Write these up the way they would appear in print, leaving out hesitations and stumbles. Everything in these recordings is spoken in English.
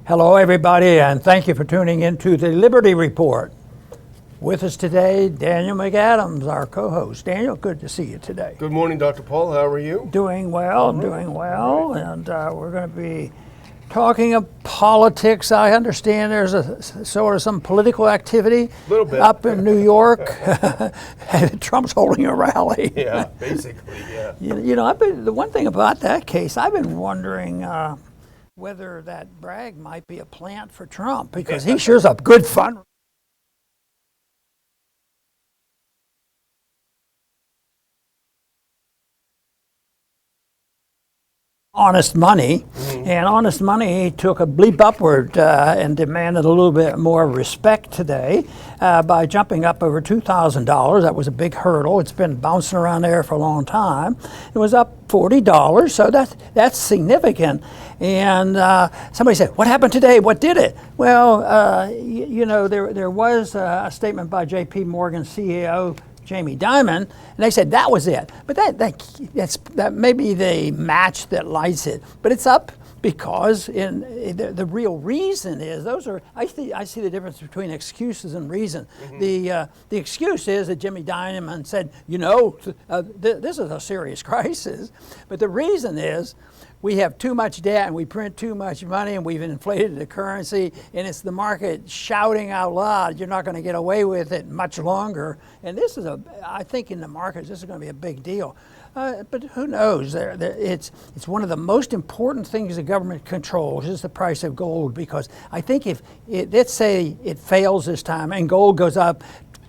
Hello, everybody, and thank you for tuning in to the Liberty Report. With us today, Daniel McAdams, our co-host. Daniel, good to see you today. Good morning, Dr. Paul. How are you? Doing well, and we're going to be talking of politics. I understand there's a sort of some political activity up in New York. Trump's holding a rally. Yeah, basically, yeah. You know, the one thing about that case, I've been wondering whether that brag might be a plant for Trump, because he sure's a good fun. Honest money, and honest money took a bleep upward and demanded a little bit more respect today by jumping up over $2,000. That was a big hurdle. It's been bouncing around there for a long time. It was up $40, so that's significant. And somebody said, "What happened today? What did it?" Well, you know, there was a statement by J.P. Morgan CEO Jamie Dimon, and they said that was it. But that may be the match that lights it. But it's up because the real reason is I see the difference between excuses and reason. The excuse is that Jamie Dimon said, this is a serious crisis. But the reason is we have too much debt and we print too much money and we've inflated the currency, and it's the market shouting out loud, you're not going to get away with it much longer. And this is I think in the markets, this is going to be a big deal. But who knows? It's one of the most important things the government controls is the price of gold, because I think let's say it fails this time and gold goes up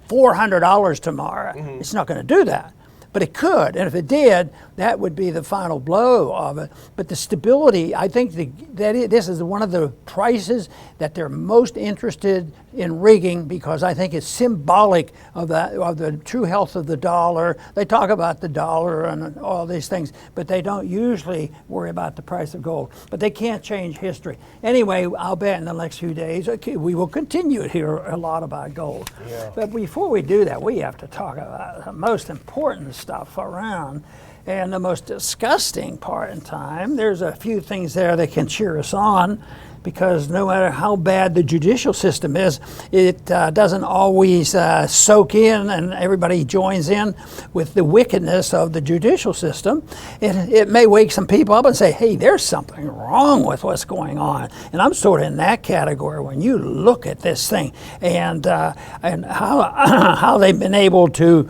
$400 tomorrow, it's not going to do that. But it could, and if it did, that would be the final blow of it. But the stability, I think this is one of the prices that they're most interested in rigging, because I think it's symbolic of the true health of the dollar. They talk about the dollar and all these things, but they don't usually worry about the price of gold. But they can't change history. Anyway, I'll bet in the next few days, we will continue to hear a lot about gold. Yeah. But before we do that, we have to talk about the most important stuff around. And the most disgusting part in time, there's a few things there that can cheer us on, because no matter how bad the judicial system is, it doesn't always soak in and everybody joins in with the wickedness of the judicial system. It may wake some people up and say, hey, there's something wrong with what's going on. And I'm sort of in that category when you look at this thing and how they've been able to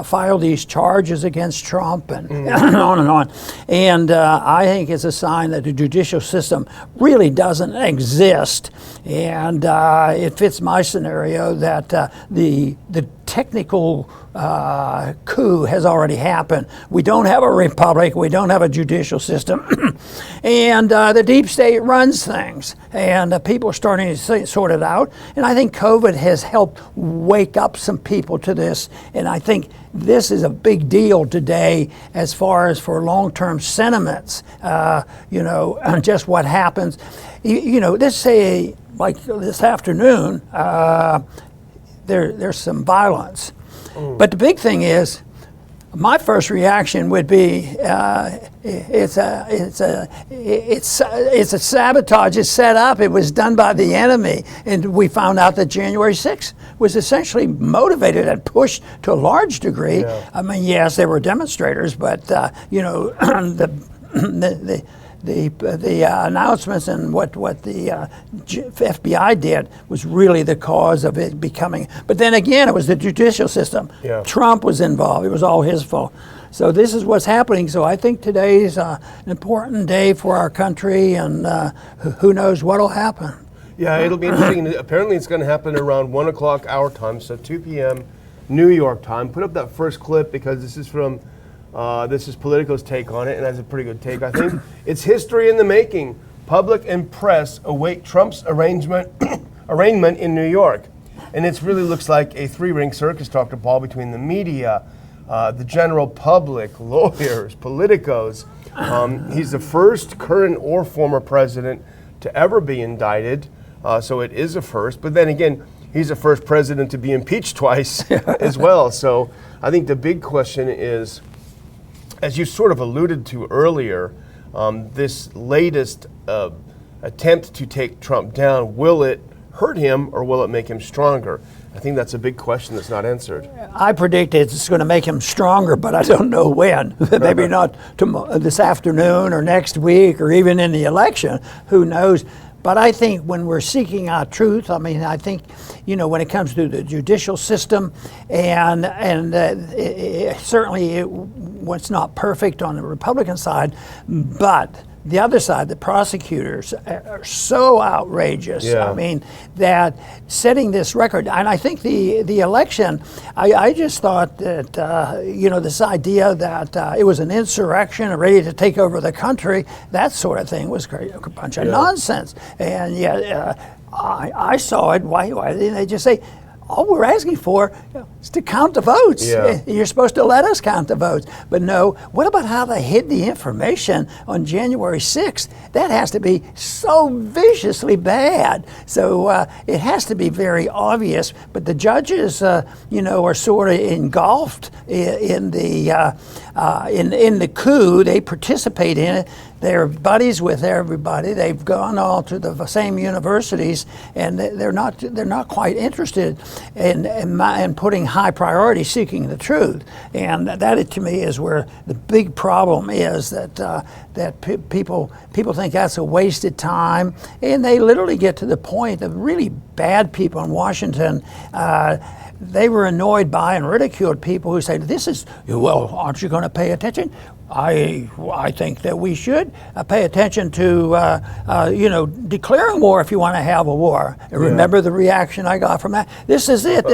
file these charges against Trump and on and on. And I think it's a sign that the judicial system really doesn't exist. And it fits my scenario that the technical coup has already happened. We don't have a republic. We don't have a judicial system. And the deep state runs things. And people are starting to sort it out. And I think COVID has helped wake up some people to this. And I think this is a big deal today as far as for long-term sentiments, just what happens. Let's say, like this afternoon, there's some violence. But the big thing is, my first reaction would be it's a sabotage. It's set up. It was done by the enemy, and we found out that January 6th was essentially motivated and pushed to a large degree. Yeah. I mean, yes, there were demonstrators, but the announcements and what the FBI did was really the cause of it becoming. But then again, it was the judicial system. Yeah. Trump was involved. It was all his fault. So this is what's happening. So I think today's an important day for our country, and who knows what will happen. Yeah, it'll be interesting. Apparently it's going to happen around 1 o'clock our time, so 2 p.m. New York time. Put up that first clip, because this is from this is Politico's take on it, and that's a pretty good take, I think. It's history in the making. Public and press await Trump's arraignment in New York. And it really looks like a three-ring circus, Dr. Paul, between the media, the general public, lawyers, politicos. He's the first current or former president to ever be indicted, so it is a first. But then again, he's the first president to be impeached twice as well. So I think the big question is, as you sort of alluded to earlier, this latest attempt to take Trump down, will it hurt him or will it make him stronger? I think that's a big question that's not answered. I predict it's going to make him stronger, but I don't know when. Maybe not this afternoon or next week or even in the election. Who knows? But I think when we're seeking out truth, I mean, I think, when it comes to the judicial system, and certainly it's not perfect on the Republican side, but the other side, the prosecutors, are so outrageous. Yeah. I mean, that setting this record, and I think the election, I just thought that, this idea that it was an insurrection ready to take over the country, that sort of thing was a bunch of nonsense. And yet, I saw it. Why didn't they just say, all we're asking for is to count the votes. Yeah. You're supposed to let us count the votes. But no, what about how they hid the information on January 6th? That has to be so viciously bad. So it has to be very obvious. But the judges, are sort of engulfed in the coup. They participate in it. They're buddies with everybody. They've gone all to the same universities, and they're not quite interested in putting high priority seeking the truth. And that to me is where the big problem is, that people think that's a wasted time, and they literally get to the point of really bad people in Washington. They were annoyed by and ridiculed people who say, aren't you going to pay attention? I think that we should pay attention to, declaring war if you want to have a war. And remember the reaction I got from that? This is it.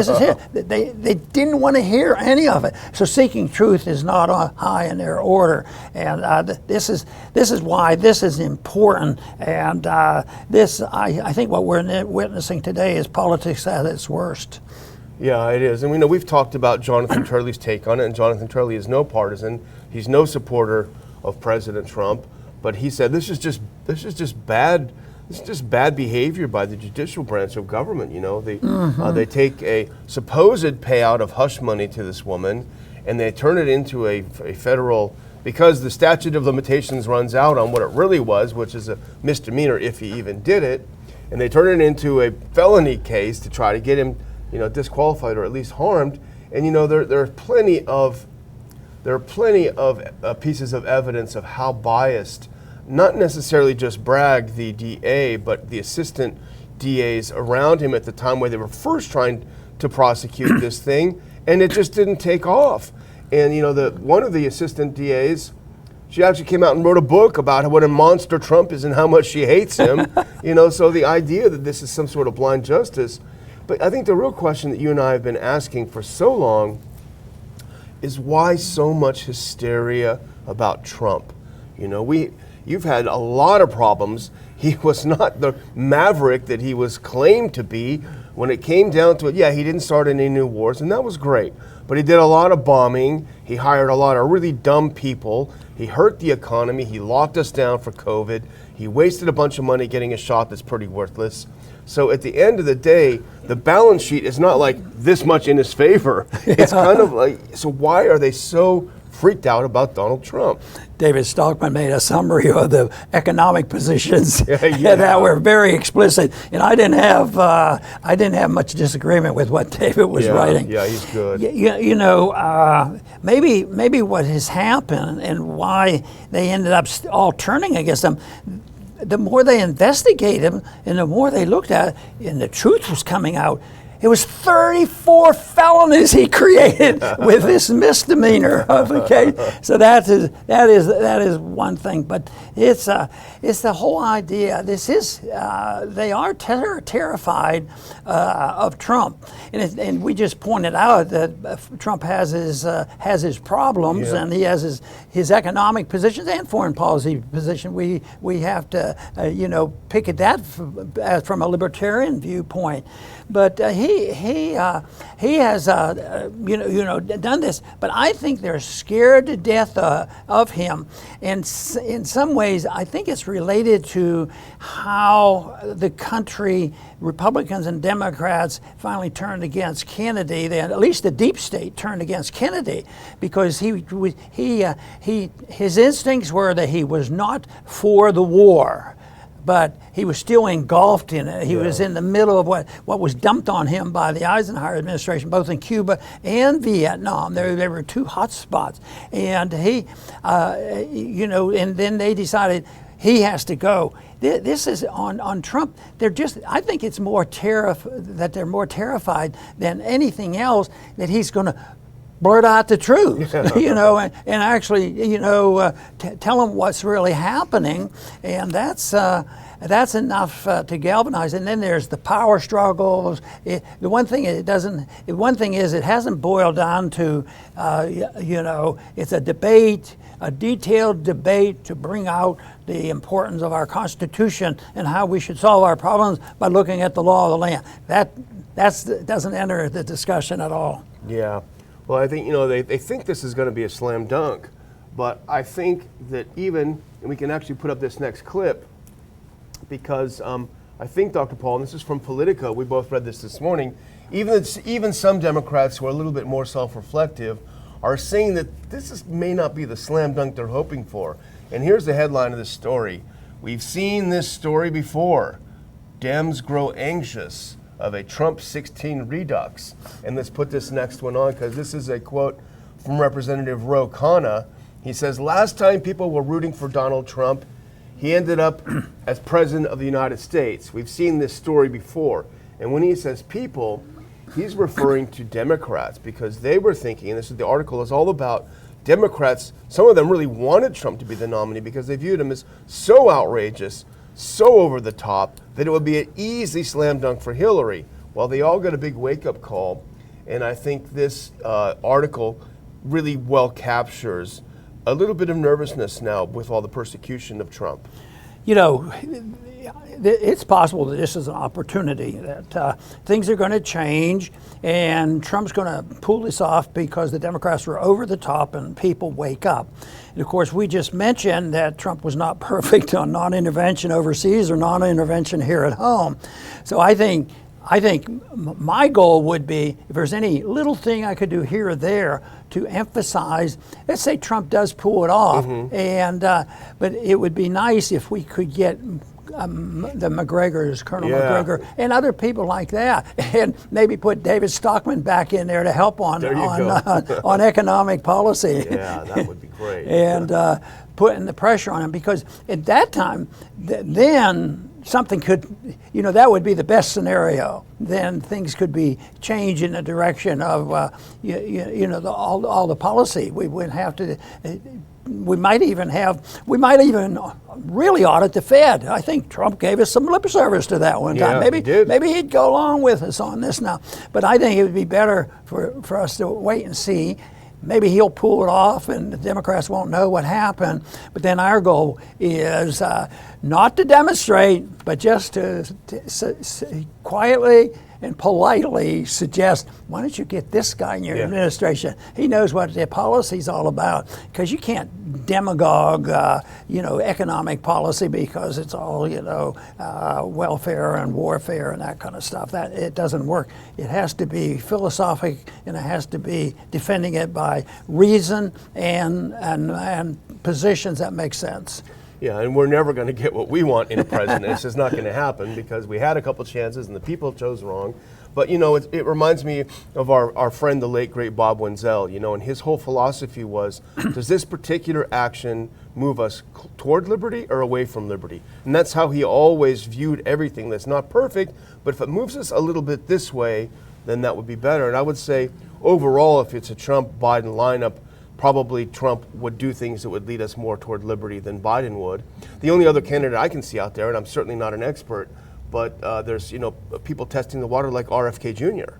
They didn't want to hear any of it. So seeking truth is not high in their order. And this is why this is important. And I think what we're witnessing today is politics at its worst. Yeah, it is. And we know we've talked about Jonathan Turley's take on it, and Jonathan Turley is no partisan. He's no supporter of President Trump, but he said this is just bad behavior by the judicial branch of government. They take a supposed payout of hush money to this woman, and they turn it into a federal, because the statute of limitations runs out on what it really was, which is a misdemeanor if he even did it, and they turn it into a felony case to try to get him disqualified or at least harmed. And there are plenty of pieces of evidence of how biased, not necessarily just Bragg, the DA, but the assistant DAs around him at the time where they were first trying to prosecute this thing, and it just didn't take off. And one of the assistant DAs, she actually came out and wrote a book about what a monster Trump is and how much she hates him. So the idea that this is some sort of blind justice. But I think the real question that you and I have been asking for so long is why so much hysteria about Trump? You've had a lot of problems. He was not the maverick that he was claimed to be. When it came down to it, he didn't start any new wars, and that was great. But he did a lot of bombing. He hired a lot of really dumb people. He hurt the economy. He locked us down for COVID. He wasted a bunch of money getting a shot that's pretty worthless. So at the end of the day, the balance sheet is not like this much in his favor. It's kind of like, so why are they so freaked out about Donald Trump? David Stockman made a summary of the economic positions that were very explicit, and I didn't have much disagreement with what David was writing. Yeah, he's good. Maybe what has happened and why they ended up all turning against him. The more they investigated him and the more they looked at it, and the truth was coming out, it was 34 felonies he created with this misdemeanor. Okay, so that is one thing, but it's the whole idea. They are terrified of Trump, and we just pointed out that Trump has his problems, and he has his economic positions and foreign policy position. We have to pick at that from a libertarian viewpoint, but he has done this, but I think they're scared to death of him, and in some ways I think it's related to how the country, Republicans and Democrats, finally turned against Kennedy. At least the deep state turned against Kennedy because his instincts were that he was not for the war. but he was still engulfed in it. He was in the middle of what was dumped on him by the Eisenhower administration, both in Cuba and Vietnam. There were two hot spots, and he, and then they decided he has to go. This is on Trump. I think it's more that they're more terrified than anything else that he's going to blurt out the truth, and actually, tell them what's really happening, and that's enough to galvanize. And then there's the power struggles. One thing is it hasn't boiled down to, it's a debate, a detailed debate to bring out the importance of our Constitution and how we should solve our problems by looking at the law of the land. That doesn't enter the discussion at all. Yeah. Well, I think, they think this is going to be a slam dunk, but I think that and we can actually put up this next clip, because I think, Dr. Paul, and this is from Politico, we both read this morning, even some Democrats who are a little bit more self-reflective are saying that this may not be the slam dunk they're hoping for. And here's the headline of this story. We've seen this story before. Dems grow anxious of a Trump 16 redux. And let's put this next one on, because this is a quote from Representative Ro Khanna. He says, last time people were rooting for Donald Trump, he ended up as president of the United States. We've seen this story before. And when he says people, he's referring to Democrats, because they were thinking, and the article is all about Democrats, some of them really wanted Trump to be the nominee because they viewed him as so outrageous, so over the top, that it would be an easy slam dunk for Hillary. Well, they all got a big wake-up call, and I think this article really well captures a little bit of nervousness now with all the persecution of Trump. It's possible that this is an opportunity, that things are going to change and Trump's going to pull this off because the Democrats were over the top and people wake up. And of course, we just mentioned that Trump was not perfect on non-intervention overseas or non-intervention here at home. So I think my goal would be, if there's any little thing I could do here or there to emphasize, let's say Trump does pull it off, but it would be nice if we could get the McGregors, Colonel McGregor, and other people like that, and maybe put David Stockman back in there to help on economic policy. Yeah, that would be great. And putting the pressure on him, because at that time, then something could, that would be the best scenario. Then things could be changed in the direction of, all the policy. We wouldn't have to. We might even really audit the Fed. I think Trump gave us some lip service to that one time. Maybe he'd go along with us on this now. But I think it would be better for us to wait and see. Maybe he'll pull it off and the Democrats won't know what happened. But then our goal is not to demonstrate, but just to quietly and politely suggest, why don't you get this guy in your administration? He knows what their policy's all about. Because you can't demagogue, economic policy because it's all, welfare and warfare and that kind of stuff. That it doesn't work. It has to be philosophic, and it has to be defending it by reason and positions that make sense. Yeah, and we're never going to get what we want in a president. It's just not going to happen, because we had a couple chances and the people chose wrong. But, it reminds me of our friend, the late, great Bob Wenzel, and his whole philosophy was, does this particular action move us toward liberty or away from liberty? And that's how he always viewed everything. That's not perfect, but if it moves us a little bit this way, then that would be better. And I would say, overall, if it's a Trump-Biden lineup, probably Trump would do things that would lead us more toward liberty than Biden would. The only other candidate I can see out there, and I'm certainly not an expert, but there's people testing the water like RFK Jr.,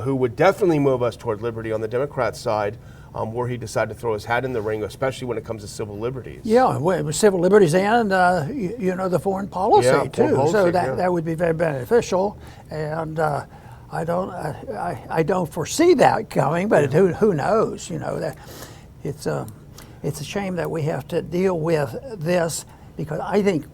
who would definitely move us toward liberty on the Democrat side, where he decided to throw his hat in the ring, especially when it comes to civil liberties. Yeah, with civil liberties and the foreign policy too. Policy, so that would be very beneficial, and I don't foresee that coming, but who knows? That it's a shame that we have to deal with this, because I think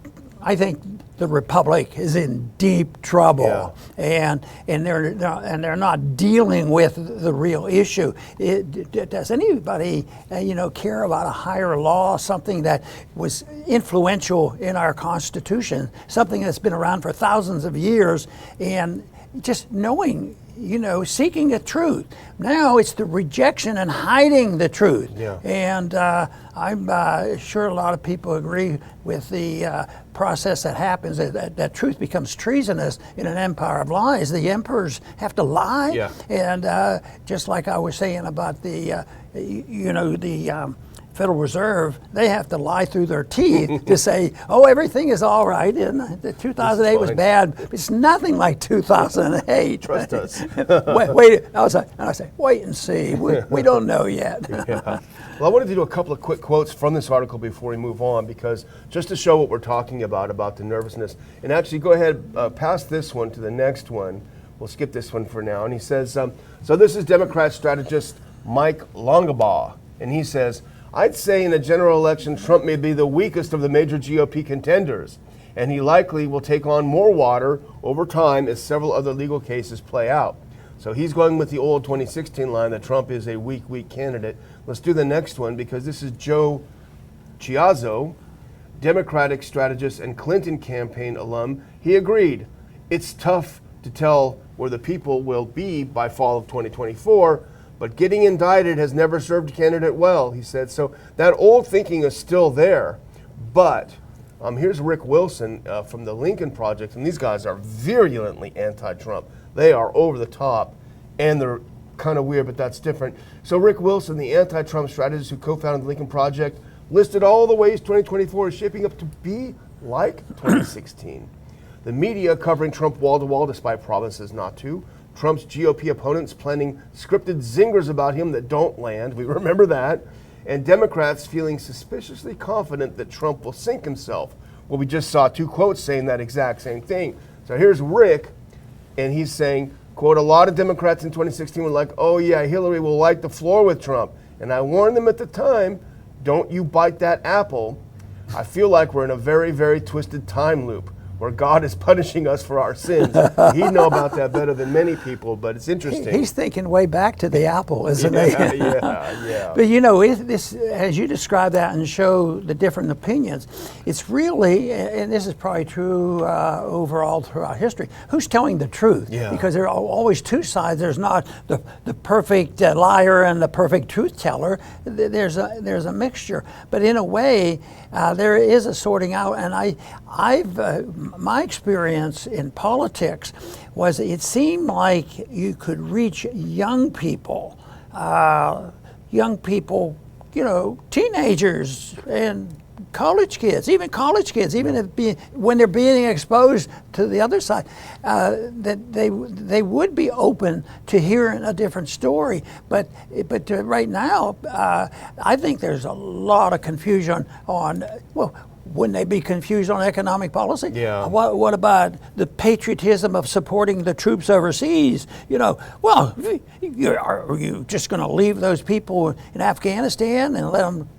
I think the Republic is in deep trouble, and they're not dealing with the real issue. Does anybody care about a higher law, something that was influential in our Constitution, something that's been around for thousands of years, and just knowing, seeking the truth? Now it's the rejection and hiding the truth. Yeah. And I'm sure a lot of people agree with the process that happens, that truth becomes treasonous in an empire of lies. The emperors have to lie. Yeah. And just like I was saying about the Federal Reserve, they have to lie through their teeth to say, oh, everything is all right. And the 2008 was bad. It's nothing like 2008. Trust us. wait. I say, wait and see. We don't know yet. Yeah. Well, I wanted to do a couple of quick quotes from this article before we move on, because just to show what we're talking about the nervousness. And actually, go ahead, pass this one to the next one. We'll skip this one for now. And he says, so this is Democrat strategist Mike Longabaugh. And he says, I'd say in a general election, Trump may be the weakest of the major GOP contenders, and he likely will take on more water over time as several other legal cases play out. So he's going with the old 2016 line that Trump is a weak candidate. Let's do the next one, because this is Joe Chiazzo, Democratic strategist and Clinton campaign alum. He agreed, it's tough to tell where the people will be by fall of 2024, but getting indicted has never served a candidate well, he said. So that old thinking is still there. But here's Rick Wilson from the Lincoln Project, and these guys are virulently anti-Trump. They are over the top, and they're kind of weird, but that's different. So Rick Wilson, the anti-Trump strategist who co-founded the Lincoln Project, listed all the ways 2024 is shaping up to be like 2016. The media covering Trump wall-to-wall despite promises not to. Trump's GOP opponents planning scripted zingers about him that don't land. We remember that. And Democrats feeling suspiciously confident that Trump will sink himself. Well, we just saw two quotes saying that exact same thing. So here's Rick, and he's saying, quote, a lot of Democrats in 2016 were like, oh yeah, Hillary will light the floor with Trump. And I warned them at the time, don't you bite that apple. I feel like we're in a very, very twisted time loop where God is punishing us for our sins. He'd know about that better than many people, but it's interesting. He's thinking way back to the apple, isn't he? Yeah. But this, as you describe that and show the different opinions, it's really, and this is probably true overall throughout history, who's telling the truth? Yeah. Because there are always two sides. There's not the perfect liar and the perfect truth teller. There's a mixture. But in a way, there is a sorting out, and my experience in politics was it seemed like you could reach young people, teenagers and college kids, even when they're being exposed to the other side, that they would be open to hearing a different story. But right now, I think there's a lot of confusion on, well, wouldn't they be confused on economic policy? Yeah. What about the patriotism of supporting the troops overseas? Well, are you just going to leave those people in Afghanistan and let them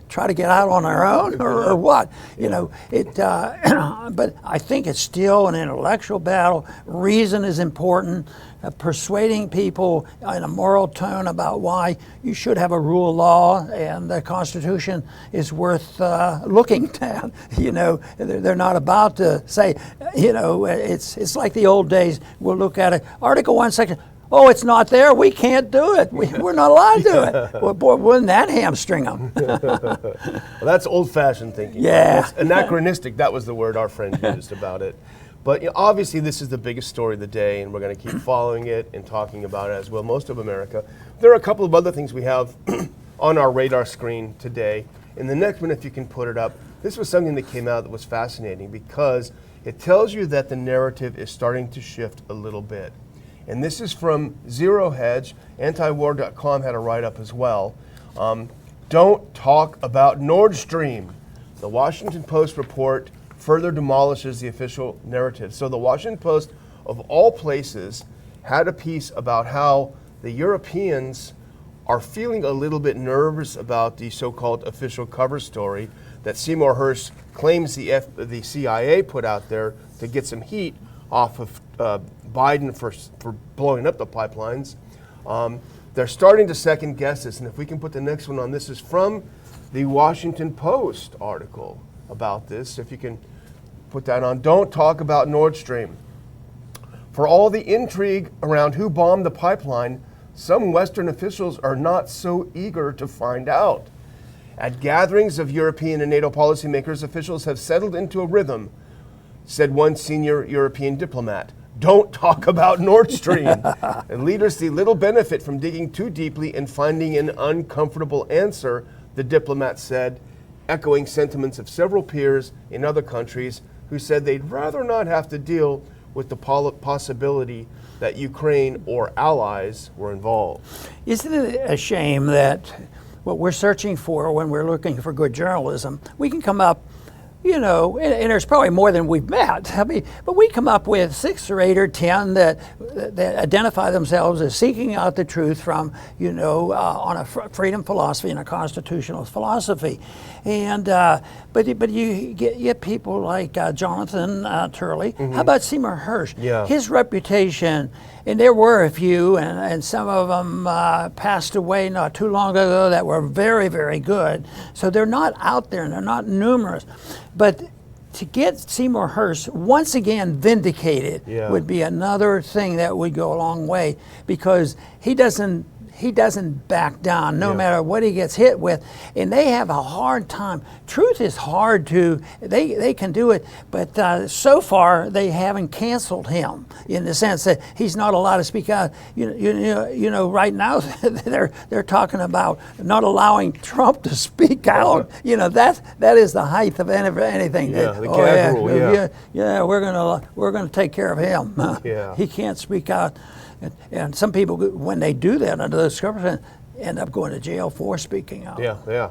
try to get out on their own, or what? But I think it's still an intellectual battle. Reason is important. Persuading people in a moral tone about why you should have a rule of law and the Constitution is worth looking at. They're not about to say, it's like the old days. We'll look at it. Article 1, Section. Oh, it's not there. We can't do it. We're not allowed to do it. Well, boy, wouldn't that hamstring them? Well, that's old-fashioned thinking. Yeah. That's anachronistic. That was the word our friend used about it. But obviously, this is the biggest story of the day, and we're going to keep following it and talking about it, as will most of America. There are a couple of other things we have on our radar screen today. In the next one, if you can put it up, this was something that came out that was fascinating because it tells you that the narrative is starting to shift a little bit. And this is from Zero Hedge. Antiwar.com had a write-up as well. Don't talk about Nord Stream. The Washington Post report further demolishes the official narrative. So the Washington Post, of all places, had a piece about how the Europeans are feeling a little bit nervous about the so-called official cover story that Seymour Hersh claims the CIA put out there to get some heat off of Biden for blowing up the pipelines. They're starting to second guess this, and if we can put the next one on, this is from the Washington Post article about this. If you can put that on. Don't talk about Nord Stream. For all the intrigue around who bombed the pipeline, some Western officials are not so eager to find out. At gatherings of European and NATO policymakers, officials have settled into a rhythm, said one senior European diplomat. Don't talk about Nord Stream. And leaders see little benefit from digging too deeply and finding an uncomfortable answer, the diplomat said, echoing sentiments of several peers in other countries who said they'd rather not have to deal with the possibility that Ukraine or allies were involved. Isn't it a shame that what we're searching for when we're looking for good journalism, we can come up, you know, and there's probably more than we've met. I mean, but we come up with 6 or 8 or 10 that identify themselves as seeking out the truth from, you know, on a freedom philosophy and a constitutional philosophy, and but you get people like Jonathan Turley. How about Seymour Hersh? Yeah. His reputation. And there were a few, and some of them passed away not too long ago that were very, very good. So they're not out there, and they're not numerous. But to get Seymour Hersh once again vindicated would be another thing that would go a long way, because he doesn't back down no matter what he gets hit with, and they have a hard time. Truth is hard to, they can do it, but so far they haven't canceled him in the sense that he's not allowed to speak out. You know, right now they're talking about not allowing Trump to speak out. You know, that is the height of anything. Yeah, the gag rule. Yeah, we're gonna take care of him. He can't speak out. And some people, when they do that under those circumstances, end up going to jail for speaking out. Yeah.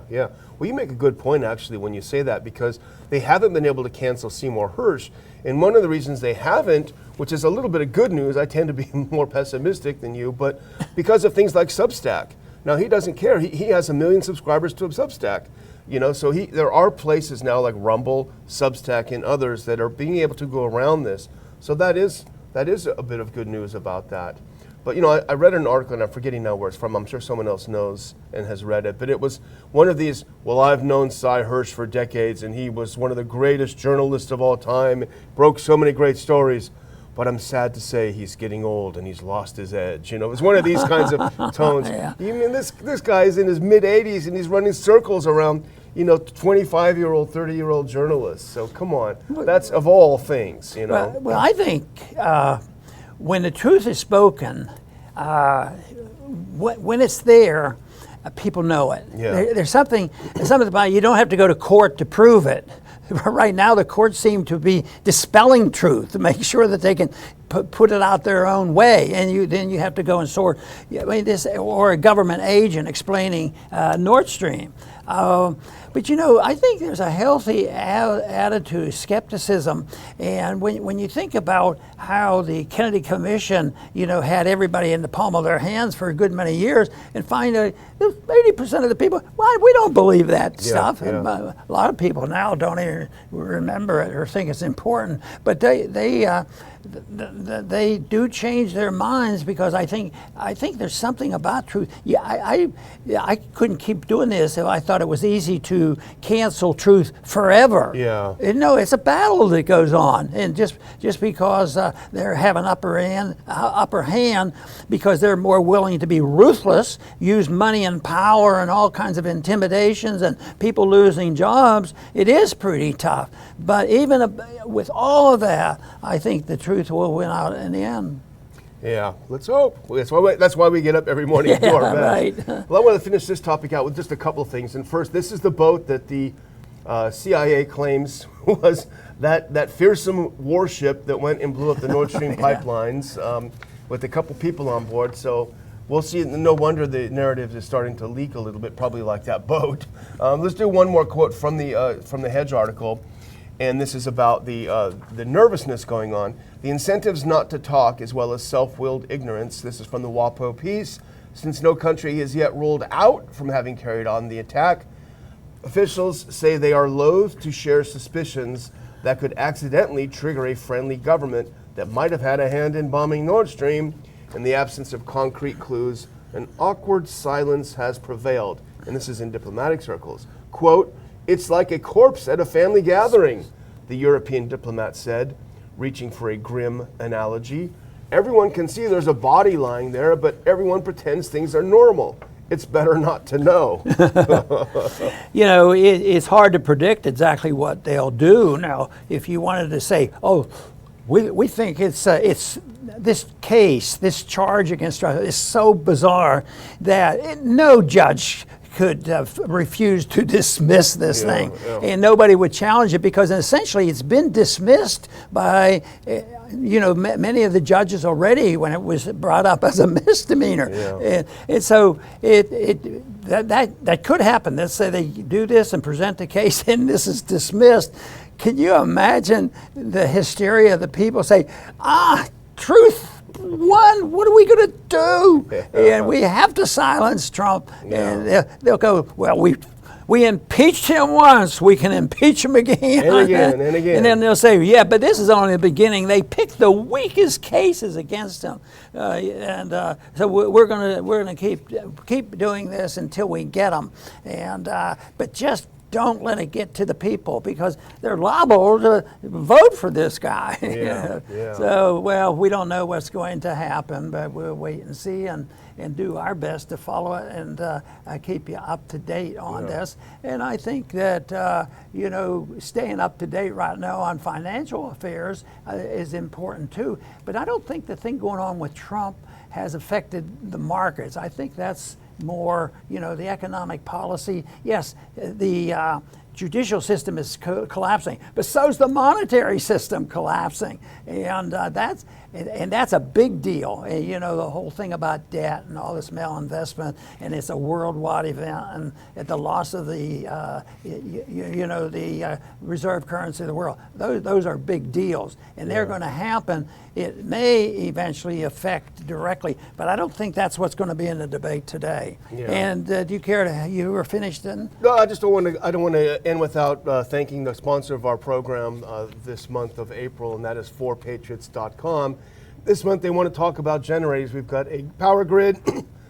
Well, you make a good point, actually, when you say that, because they haven't been able to cancel Seymour Hersh. And one of the reasons they haven't, which is a little bit of good news, I tend to be more pessimistic than you, but because of things like Substack. Now, he doesn't care. He has 1 million subscribers to Substack. You know, so there are places now like Rumble, Substack, and others that are being able to go around this. So that is a bit of good news about that. But, you know, I read an article, and I'm forgetting now where it's from. I'm sure someone else knows and has read it. But it was one of these, well, I've known Cy Hersh for decades, and he was one of the greatest journalists of all time, broke so many great stories. But I'm sad to say he's getting old and he's lost his edge. You know, it was one of these kinds of tones. You mean this guy is in his mid-80s, and he's running circles around, you know, 25-year-old, 30-year-old journalists. So come on, that's of all things, you know. Well, I think when the truth is spoken, when it's there, people know it. There's something about it. You don't have to go to court to prove it. Right now, the courts seem to be dispelling truth to make sure that they can put it out their own way, and then you have to go and sort. I mean, or a government agent explaining Nord Stream. But you know, I think there's a healthy attitude, skepticism, and when you think about how the Kennedy Commission, you know, had everybody in the palm of their hands for a good many years, and find out 80% of the people, well, we don't believe that stuff. And a lot of people now don't even remember it or think it's important, but they do change their minds, because I think there's something about truth. I couldn't keep doing this if I thought it was easy to cancel truth forever. No, it's a battle that goes on, and just because they have an upper hand because they're more willing to be ruthless, use money and power and all kinds of intimidations and people losing jobs, it is pretty tough. But even with all of that, I think the truth will win out in the end. Yeah, let's hope. That's why we get up every morning and do our best. Right. Well, I want to finish this topic out with just a couple of things. And first, this is the boat that the CIA claims was that fearsome warship that went and blew up the Nord Stream pipelines with a couple people on board. So we'll see. No wonder the narrative is starting to leak a little bit, probably like that boat. Let's do one more quote from the Hedge article. And this is about the nervousness going on. The incentives not to talk, as well as self-willed ignorance. This is from the WAPO piece. Since no country is yet ruled out from having carried on the attack, Officials say they are loath to share suspicions that could accidentally trigger a friendly government that might have had a hand in bombing Nord Stream. In the absence of concrete clues, an awkward silence has prevailed, and this is in diplomatic circles. Quote, "It's like a corpse at a family gathering," the European diplomat said, reaching for a grim analogy. "Everyone can see there's a body lying there, but everyone pretends things are normal. It's better not to know." You know, it's hard to predict exactly what they'll do. Now, if you wanted to say, oh, we think it's this case, this charge against Russia is so bizarre that no judge could refuse to dismiss this thing. And nobody would challenge it because essentially it's been dismissed by many of the judges already when it was brought up as a misdemeanor. And so that could happen. Let's say they do this and present the case and this is dismissed. Can you imagine the hysteria of the people say, truth won, what are we going to do? And we have to silence Trump. And they'll go, well, we impeached him once, we can impeach him again. And again, and again. And then they'll say, yeah, but this is only the beginning. They picked the weakest cases against him. So we're gonna keep doing this until we get them. But just don't let it get to the people because they're liable to vote for this guy. So, well, we don't know what's going to happen, but we'll wait and see and do our best to follow it and keep you up to date on this. And I think that, staying up to date right now on financial affairs is important too. But I don't think the thing going on with Trump has affected the markets. I think that's more, the economic policy. Yes, the judicial system is collapsing, but so's the monetary system collapsing, and that's a big deal. And, the whole thing about debt and all this malinvestment, and it's a worldwide event, and at the loss of the the reserve currency of the world. Those are big deals, and they're going to happen. It may eventually affect directly, but I don't think that's what's going to be in the debate today. And do you care to? You were finished then? No, I don't want to end without thanking the sponsor of our program this month of April, and that is 4patriots.com. This month they want to talk about generators. We've got a power grid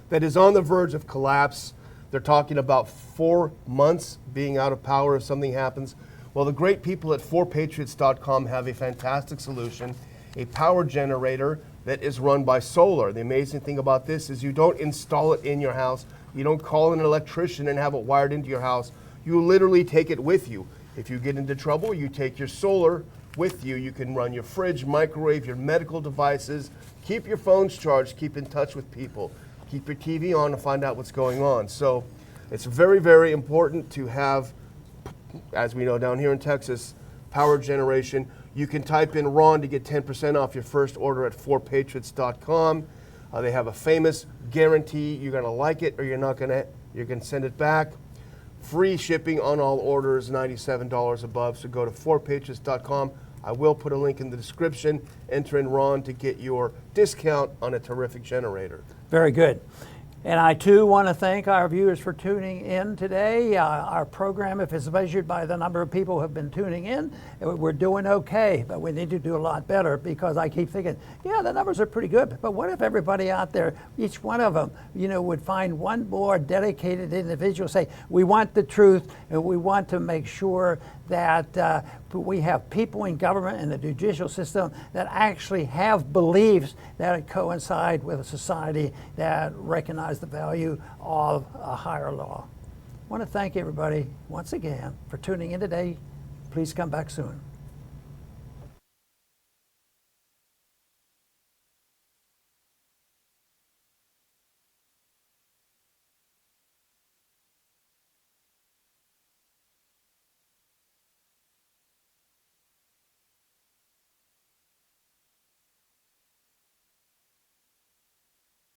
that is on the verge of collapse. They're talking about 4 months being out of power if something happens. Well, the great people at 4patriots.com have a fantastic solution, a power generator that is run by solar. The amazing thing about this is you don't install it in your house. You don't call an electrician and have it wired into your house. You literally take it with you. If you get into trouble, you take your solar with you. You can run your fridge, microwave, your medical devices, keep your phones charged, keep in touch with people, keep your TV on to find out what's going on. So it's very, very important to have, as we know down here in Texas, power generation. You can type in Ron to get 10% off your first order at 4patriots.com. They have a famous guarantee. You're going to like it or you're not going to. You can send it back. Free shipping on all orders, $97 above. So go to 4patriots.com. I will put a link in the description. Enter in Ron to get your discount on a terrific generator. Very good. And I too want to thank our viewers for tuning in today. Our program, if it's measured by the number of people who have been tuning in, we're doing okay, but we need to do a lot better because I keep thinking, yeah, the numbers are pretty good, but what if everybody out there, each one of them, would find one more dedicated individual, say, we want the truth and we want to make sure that we have people in government and the judicial system that actually have beliefs that coincide with a society that recognize the value of a higher law. I want to thank everybody once again for tuning in today. Please come back soon.